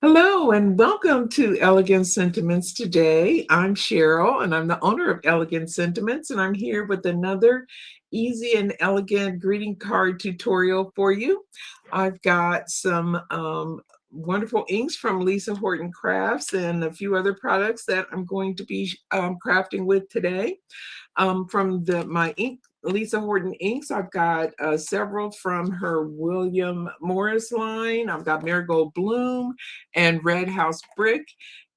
Hello and welcome to Elegant Sentiments today. I'm Sheryl and I'm the owner of Elegant Sentiments, and I'm here with another easy and elegant greeting card tutorial for you. I've got some wonderful inks from Lisa Horton Crafts and a few other products that I'm going to be crafting with today. From my ink Lisa Horton inks, I've got several from her William Morris line. I've got Marigold Bloom and Red House Brick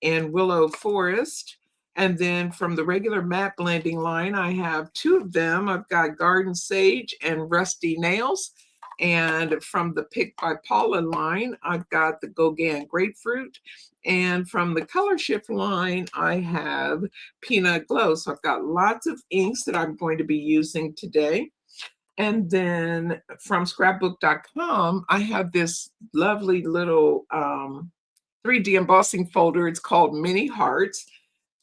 and Willow Forest. And then from the regular matte blending line, I have two of them. I've got Garden Sage and Rusty Nails. And from the Pick by Paula line, I've got the Gaugin Grapefruit. And from the Color Shift line, I have Peanut Glow. So I've got lots of inks that I'm going to be using today. And then from scrapbook.com, I have this lovely little 3D embossing folder. It's called Mini Hearts.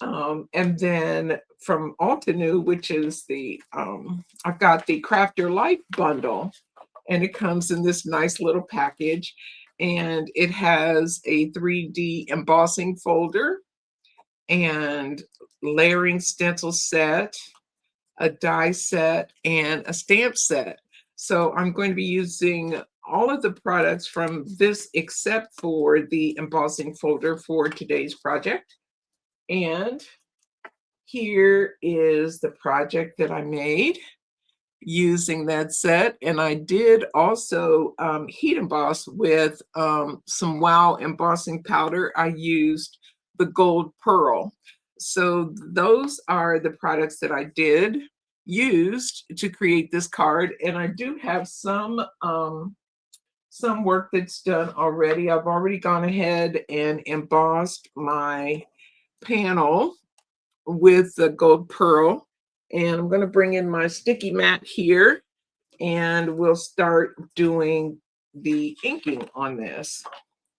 And then from Altenew, which is I've got the Craft Your Life bundle, and it comes in this nice little package, and it has a 3D embossing folder and layering stencil set, a die set, and a stamp set. So I'm going to be using all of the products from this except for the embossing folder for today's project. And here is the project that I made using that set. And I did also heat emboss with some Wow embossing powder. I used the gold pearl. So those are the products that I did used to create this card. And I do have some work that's done already. I've already gone ahead and embossed my panel with the gold pearl. And I'm going to bring in my sticky mat here, and we'll start doing the inking on this.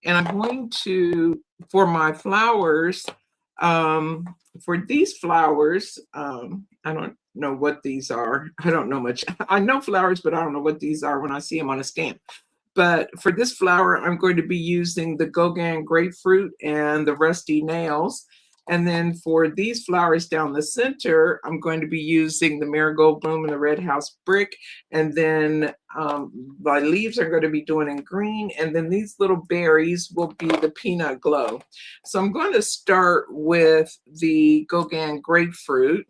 And I'm going to, for my flowers, for these flowers, I don't know what these are. I don't know much. I know flowers, but I don't know what these are when I see them on a stamp. But for this flower, I'm going to be using the Gaugin Grapefruit and the Rusty Nails. And then for these flowers down the center, I'm going to be using the Marigold Bloom and the Red House Brick. And then my leaves are going to be doing in green. And then these little berries will be the Peanut Glow. So I'm going to start with the Gaugin Grapefruit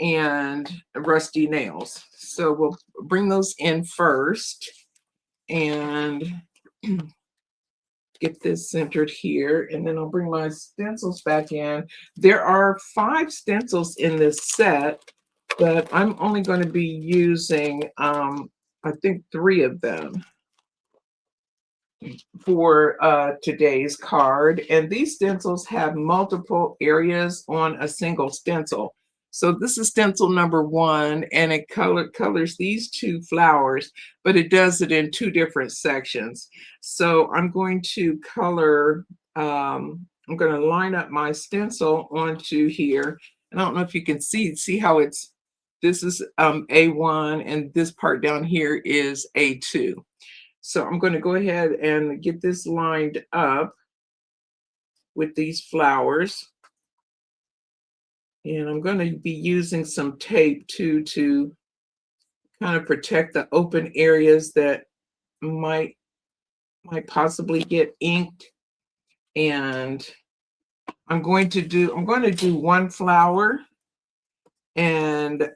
and Rusty Nails. So we'll bring those in first and get this centered here, and then I'll bring my stencils back in. There are 5 stencils in this set, but I'm only going to be using I think 3 of them for today's card. And these stencils have multiple areas on a single stencil. So this is stencil number 1, and it colors these 2 flowers, but it does it in 2 different sections. So I'm going to color, I'm going to line up my stencil onto here. And I don't know if you can see how this is A1, and this part down here is A2. So I'm going to go ahead and get this lined up with these flowers. And I'm going to be using some tape too to kind of protect the open areas that might possibly get inked. And I'm going to do 1 flower and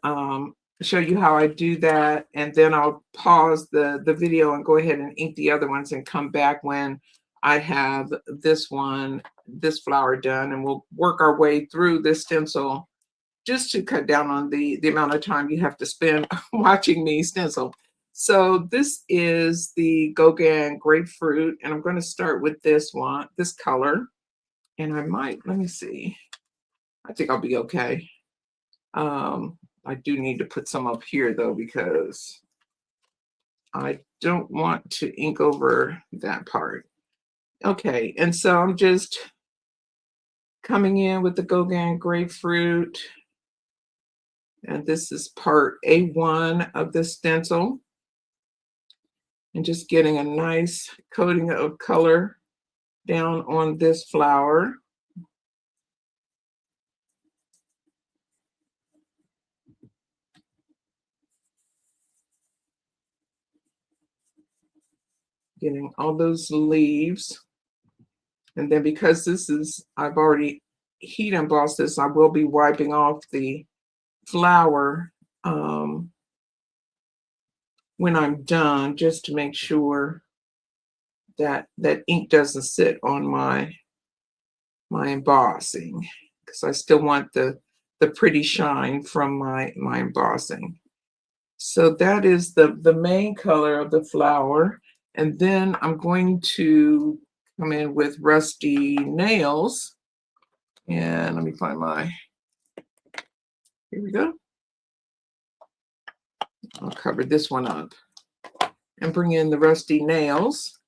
show you how I do that. And then I'll pause the video and go ahead and ink the other ones and come back when I have this flower done, and we'll work our way through this stencil just to cut down on the amount of time you have to spend watching me stencil. So this is the Gaugin Grapefruit, and I'm going to start with this color. And let me see. I think I'll be okay. I do need to put some up here though, because I don't want to ink over that part. Okay, and so I'm just coming in with the Gaugin Grapefruit, and this is part A1 of the stencil, and just getting a nice coating of color down on this flower. Getting all those leaves. And then because this is, I've already heat embossed this, I will be wiping off the flower when I'm done, just to make sure that that ink doesn't sit on my embossing, because I still want the pretty shine from my embossing. So that is the main color of the flower. And then I'm going to come in with rusty nails. And let me find my, here we go. I'll cover this one up and bring in the rusty nails.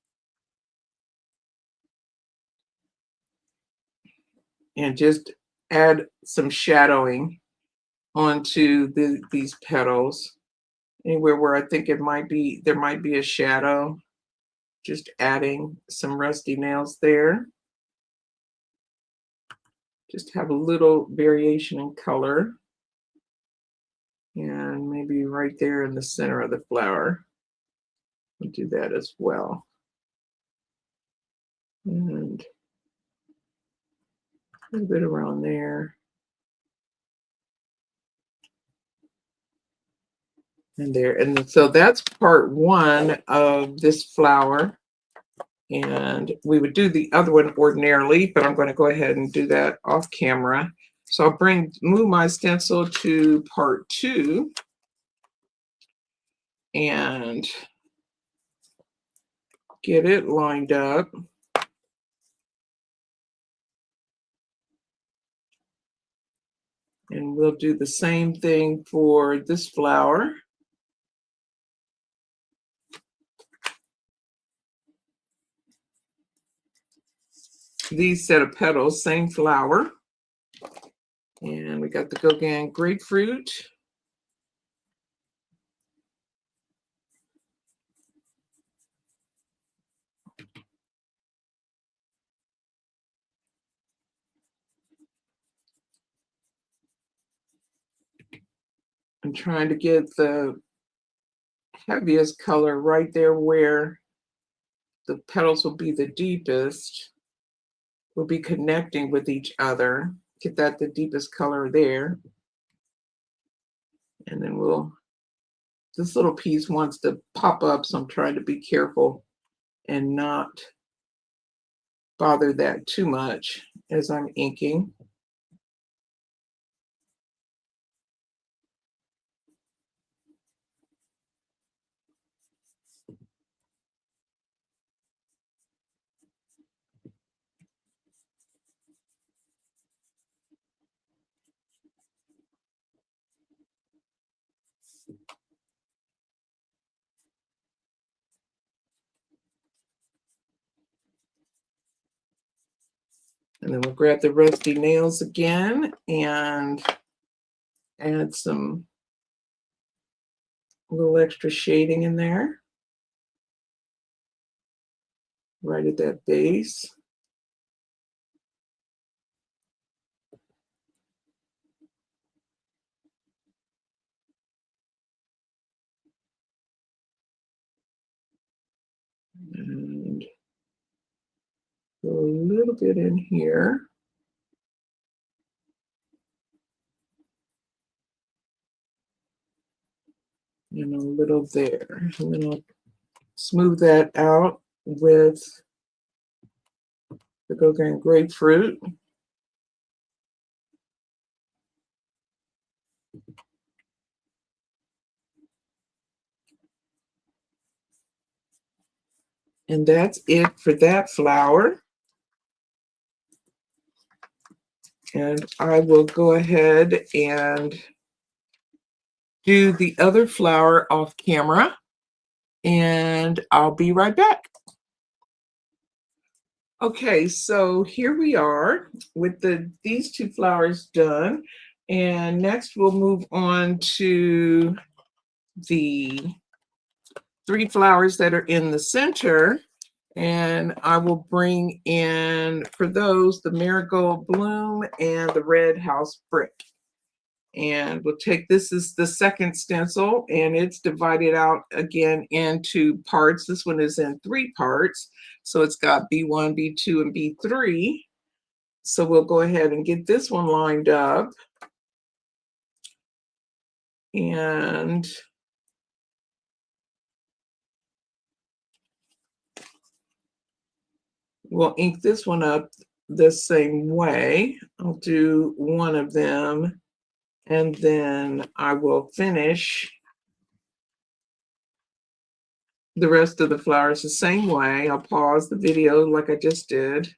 And just add some shadowing onto these petals. Anywhere where I think there might be a shadow, just adding some rusty nails there. Just have a little variation in color. And maybe right there in the center of the flower. I'll do that as well. And a little bit around there. And there. And so that's part one of this flower. And we would do the other one ordinarily, but I'm going to go ahead and do that off camera. So I'll move my stencil to part two and get it lined up. And we'll do the same thing for this flower. These set of petals, same flower. And we got the Gaugin Grapefruit. I'm trying to get the heaviest color right there where the petals will be the deepest. Will be connecting with each other. Get that the deepest color there. And then this little piece wants to pop up, so I'm trying to be careful and not bother that too much as I'm inking. And then we'll grab the rusty nails again and add some little extra shading in there, right at that base. And go a little bit in here. And a little there. And then I'll smooth that out with the Gaugin Grapefruit. And that's it for that flower. And I will go ahead and do the other flower off camera, and I'll be right back. Okay, so here we are with these two flowers done. And next we'll move on to the three flowers that are in the center. And I will bring in, for those, the Marigold Bloom and the Red House Brick. And we'll take, this is the second stencil, and it's divided out again into parts. This one is in 3 parts. So it's got B1, B2, and B3. So we'll go ahead and get this one lined up. And we'll ink this one up the same way. I'll do one of them, and then I will finish the rest of the flowers the same way. I'll pause the video like I just did.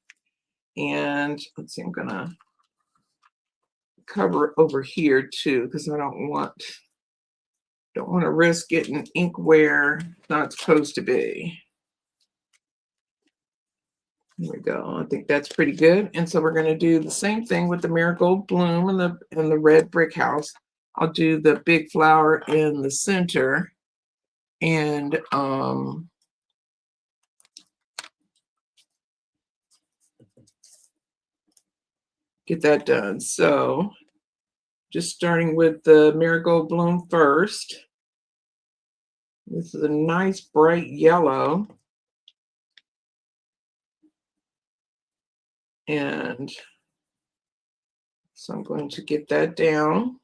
And let's see, I'm gonna cover over here too, because I don't want to risk getting ink where it's not supposed to be. There we go. I think that's pretty good. And so we're going to do the same thing with the Marigold Bloom and the red brick house. I'll do the big flower in the center, and get that done. So just starting with the Marigold Bloom first. This is a nice bright yellow. And so I'm going to get that down.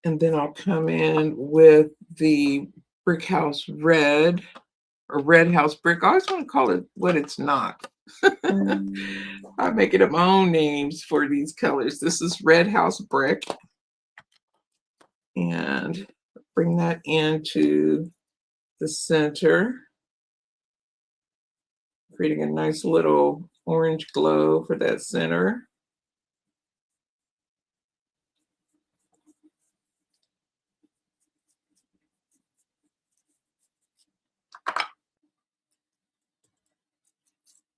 And then I'll come in with the brick house red, or red house brick. I always want to call it what it's not. I'm making up my own names for these colors. This is red house brick. And bring that into the center, creating a nice little orange glow for that center.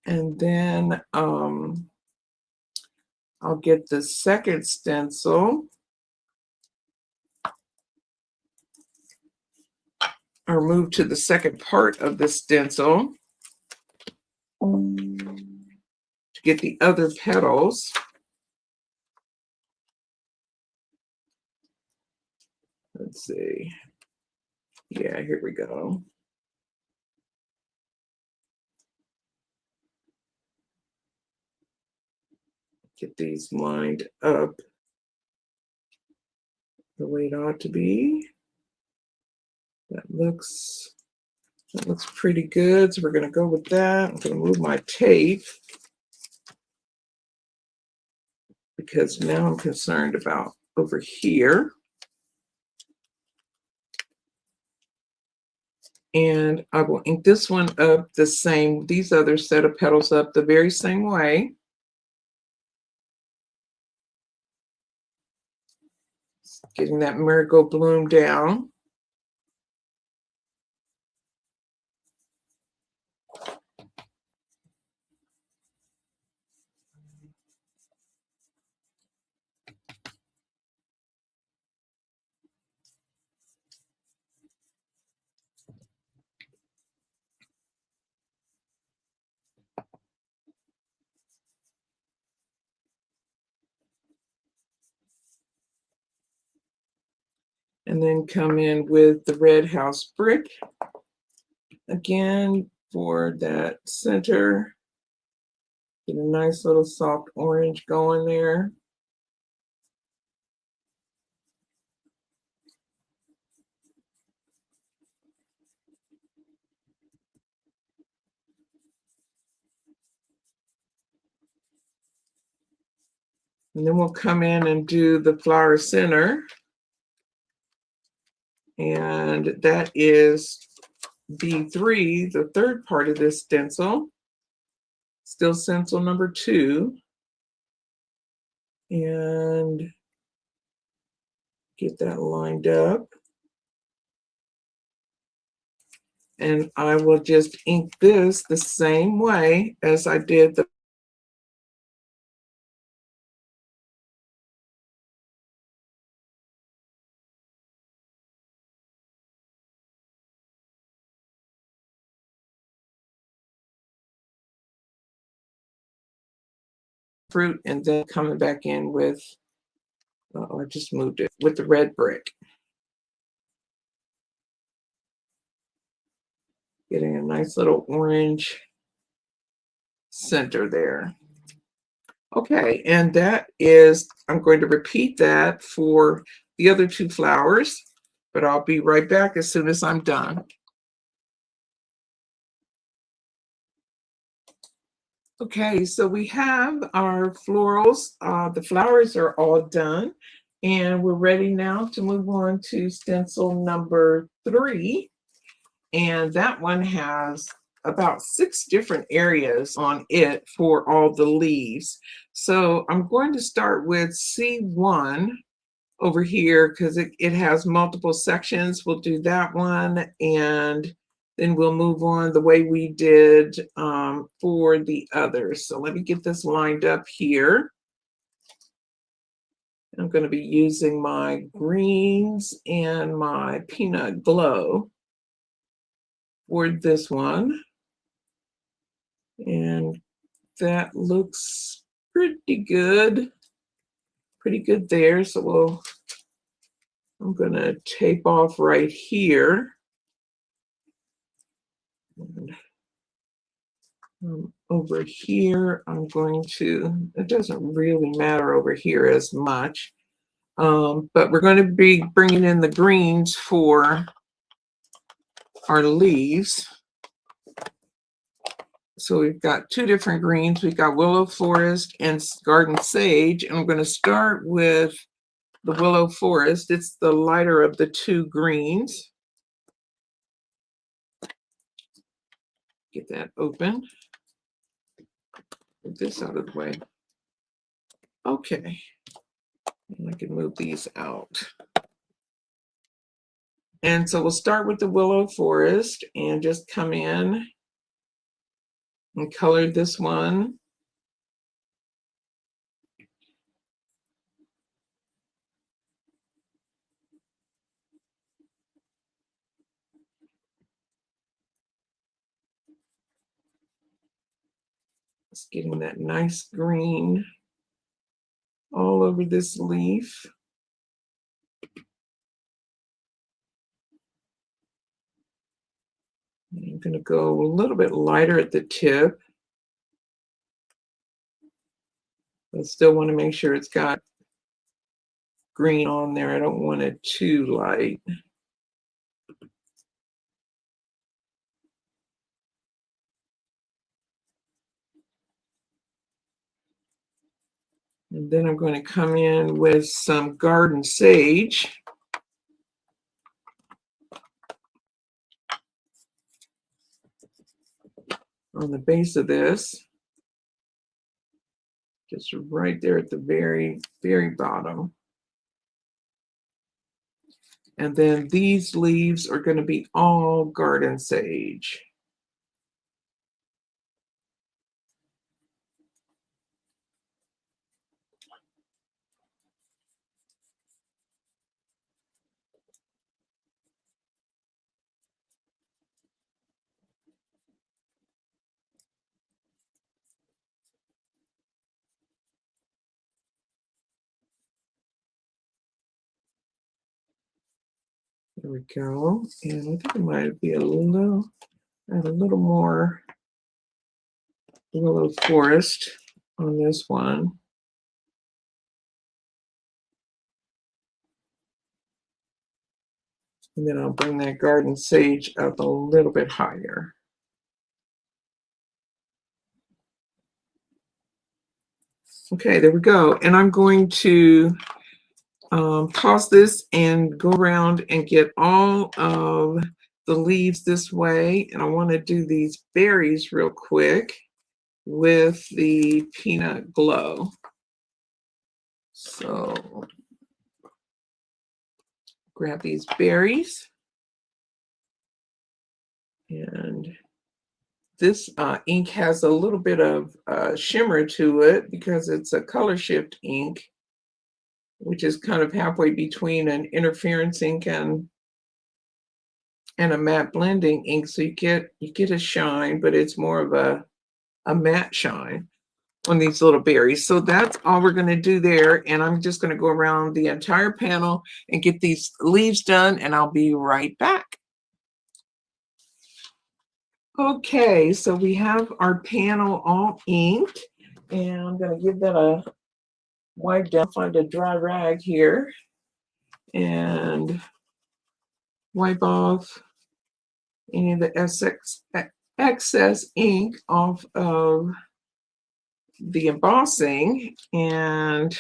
And then I'll get the second stencil, or move to the second part of the stencil to get the other petals. Let's see. Yeah, here we go. Get these lined up the way it ought to be. That looks pretty good. So we're going to go with that. I'm going to move my tape because now I'm concerned about over here. And I will ink this one up the same, these other set of petals up the very same way. Getting that Marigold Bloom down. And then come in with the red house brick again for that center. Get a nice little soft orange going there. And then we'll come in and do the flower center. And that is B3, the third part of this stencil. Still stencil number 2. And Get that lined up. And I will just ink this the same way as I did the fruit, and then coming back in with, I just moved it, with the red brick. Getting a nice little orange center there. Okay, and that is, I'm going to repeat that for the other two flowers, but I'll be right back as soon as I'm done. Okay, so we have our florals. The flowers are all done, and we're ready now to move on to stencil number 3. And that one has about 6 different areas on it for all the leaves. So I'm going to start with C1 over here because it has multiple sections. We'll do that one, and then we'll move on the way we did for the others. So let me get this lined up here. I'm going to be using my greens and my peanut glow for this one. And that looks pretty good. Pretty good there. So I'm going to tape off right here. And over here, I'm going to, it doesn't really matter over here as much, but we're going to be bringing in the greens for our leaves. So we've got 2 different greens. We've got Willow Forest and Garden Sage, and I'm going to start with the Willow Forest. It's the lighter of the 2 greens. Get that open. Get this out of the way. Okay. And I can move these out. And so we'll start with the Willow Forest and just come in and color this one. Just getting that nice green all over this leaf. I'm going to go a little bit lighter at the tip. I still want to make sure it's got green on there. I don't want it too light. And then I'm going to come in with some Garden Sage. On the base of this. Just right there at the very, very bottom. And then these leaves are going to be all Garden Sage. There we go. And I think it might be add a little more Willow Forest on this one. And then I'll bring that Garden Sage up a little bit higher. Okay, there we go. And I'm going to pause this and go around and get all of the leaves this way. And I want to do these berries real quick with the peanut glow. So grab these berries. And this ink has a little bit of shimmer to it because it's a color shift ink, which is kind of halfway between an interference ink and a matte blending ink. So you get a shine, but it's more of a matte shine on these little berries. So that's all we're going to do there. And I'm just going to go around the entire panel and get these leaves done, and I'll be right back. Okay, so we have our panel all inked, and I'm going to give that a wipe down, find a dry rag here, and wipe off any of the excess ink off of the embossing. And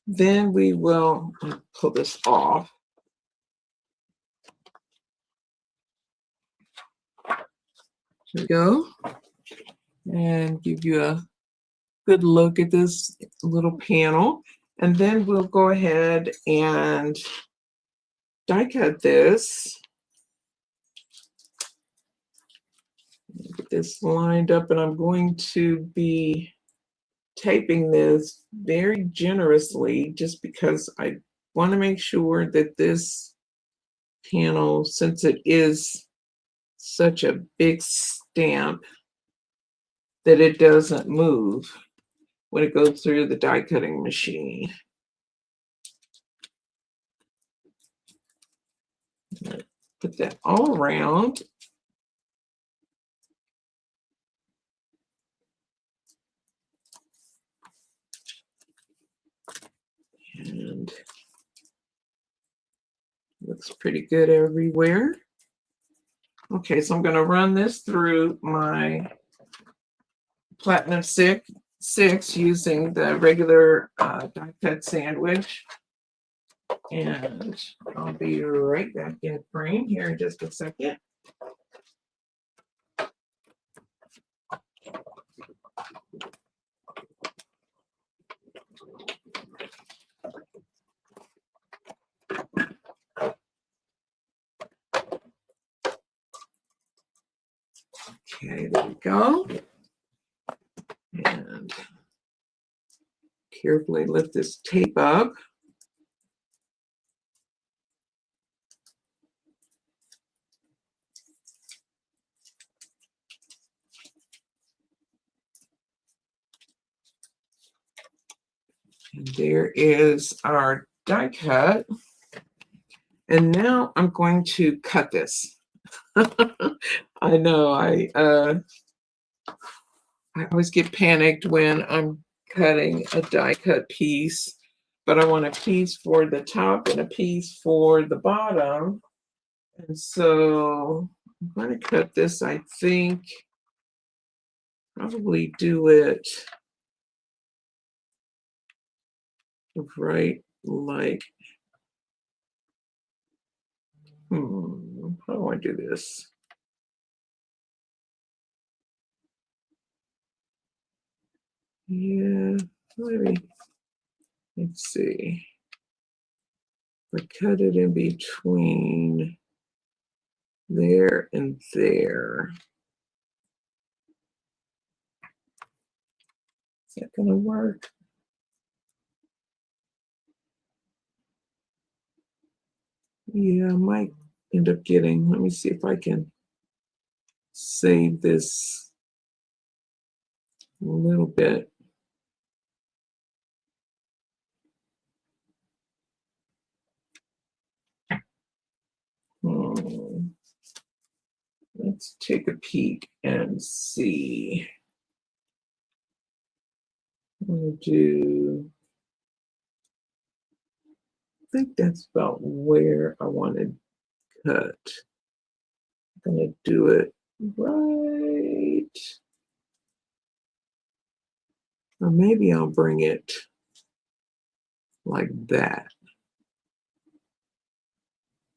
then we will pull this off. Here we go. And give you a good look at this little panel. And then we'll go ahead and die cut this. Get this lined up, and I'm going to be taping this very generously just because I want to make sure that this panel, since it is such a big stamp, that it doesn't move when it goes through the die cutting machine. Put that all around. And looks pretty good everywhere. Okay, so I'm going to run this through my Platinum 6 using the regular die cut sandwich. And I'll be right back in frame here in just a second. Okay, there we go. And carefully lift this tape up. And there is our die cut. And now I'm going to cut this. I know I always get panicked when I'm cutting a die cut piece, but I want a piece for the top and a piece for the bottom. And so I'm going to cut this, I think, probably do it right like, how do I do this? Yeah, maybe, let's see. I cut it in between there and there. Is that going to work? Yeah, I might end up getting, let me see if I can save this a little bit. Let's take a peek and see. I'm going to do, I think that's about where I want to cut. I'm going to do it right. Or maybe I'll bring it like that.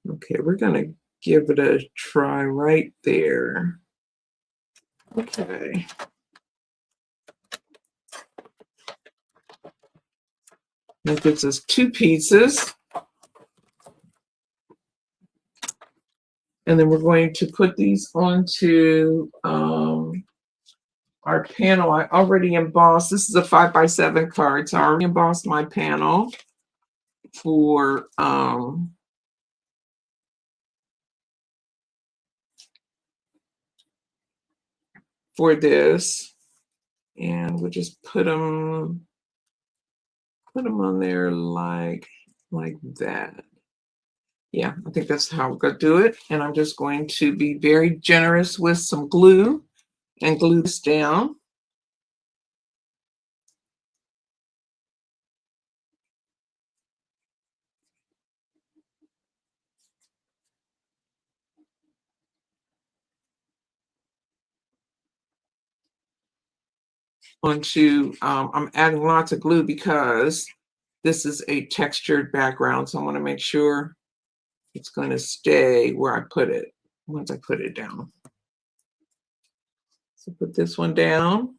Okay, we're going to give it a try right there. Okay. That gives us 2 pieces. And then we're going to put these onto our panel. I already embossed. This is a 5x7 card, so I already embossed my panel for this, and we'll just put them on there like that. Yeah, I think that's how we're going to do it. And I'm just going to be very generous with some glue and glue this down. I'm adding lots of glue because this is a textured background, so I want to make sure it's going to stay where I put it once I put it down. So put this one down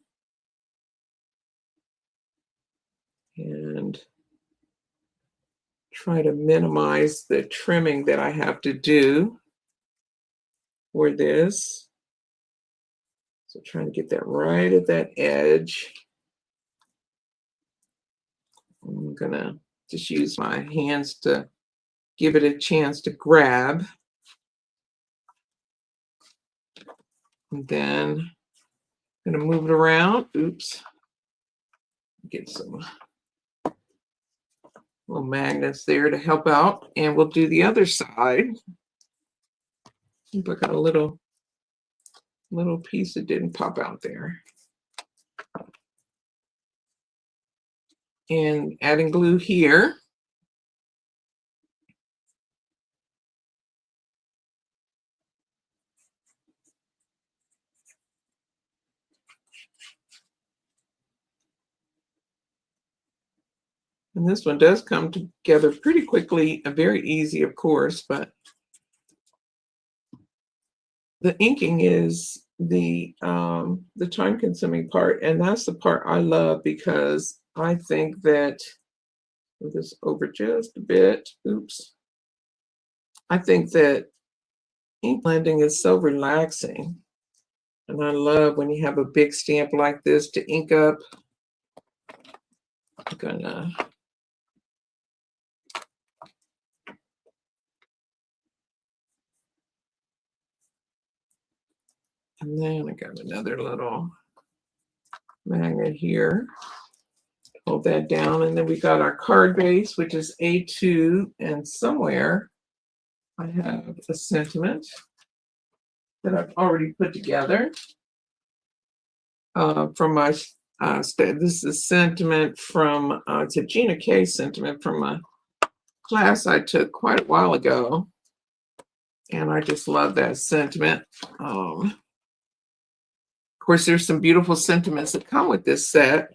and try to minimize the trimming that I have to do for this. So trying to get that right at that edge. I'm gonna just use my hands to give it a chance to grab. And then I'm gonna move it around. Oops. Get some little magnets there to help out. And we'll do the other side. I got a little piece that didn't pop out there. And adding glue here. And this one does come together pretty quickly, very easy, of course, but the inking is the time-consuming part, and that's the part I love because I think that, move this over just a bit, oops. I think that ink blending is so relaxing, and I love when you have a big stamp like this to ink up. I'm gonna and then I got another little magnet here. Hold that down, and then we got our card base, which is A2, and somewhere I have a sentiment that I've already put together from my this is sentiment from it's a Gina K sentiment from a class I took quite a while ago, and I just love that sentiment. Of course, there's some beautiful sentiments that come with this set.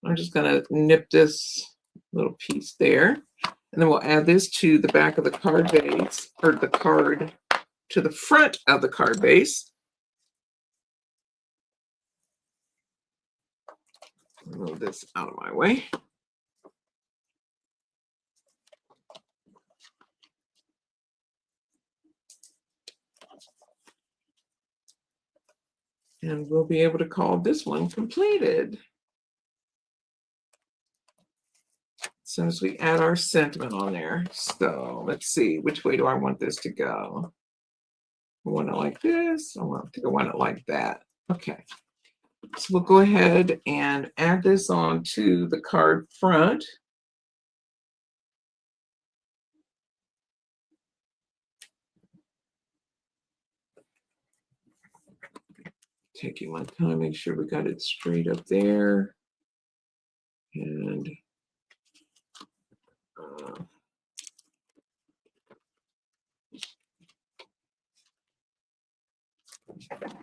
I'm just going to nip this little piece there, and then we'll add this to the back of the card base, or the card to the front of the card base. Move this out of my way. And we'll be able to call this one completed. As soon as we add our sentiment on there. So let's see, which way do I want this to go? I want it like this. I want it like that. Okay. So we'll go ahead and add this onto the card front. Taking my time, make sure we got it straight up there. And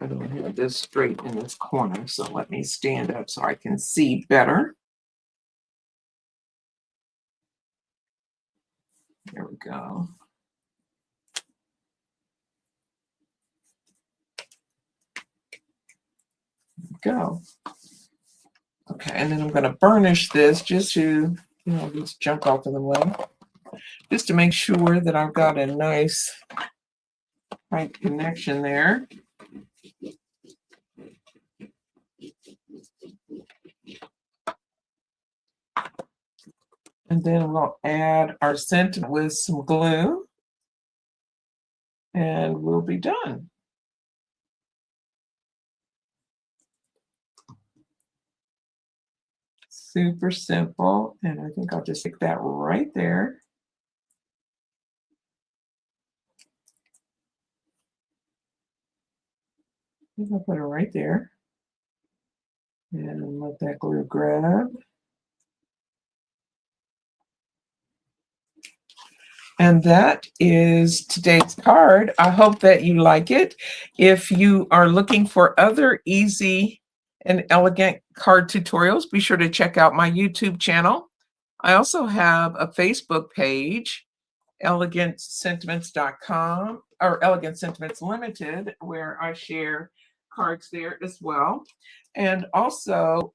I don't have this straight in this corner, so let me stand up so I can see better. There we go. Go. Okay, and then I'm going to burnish this just to, just jump off of the way, just to make sure that I've got a nice right connection there. And then we'll add our sentiment with some glue, and we'll be done. Super simple, and I think I'll just stick that right there. I think I'll put it right there. And let that glue grab. And that is today's card. I hope that you like it. If you are looking for other easy and elegant card tutorials, be sure to check out my YouTube channel. I also have a Facebook page, elegantsentiments.com or Elegant Sentiments Limited, where I share cards there as well. And also,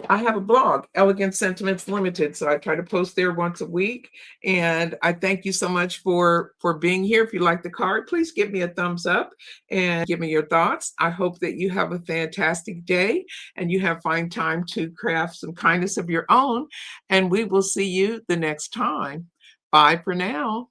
I have a blog, Elegant Sentiments Limited, so I try to post there once a week. And I thank you so much for being here. If you like the card, please give me a thumbs up and give me your thoughts. I hope that you have a fantastic day and you have fine time to craft some kindness of your own. And we will see you the next time. Bye for now.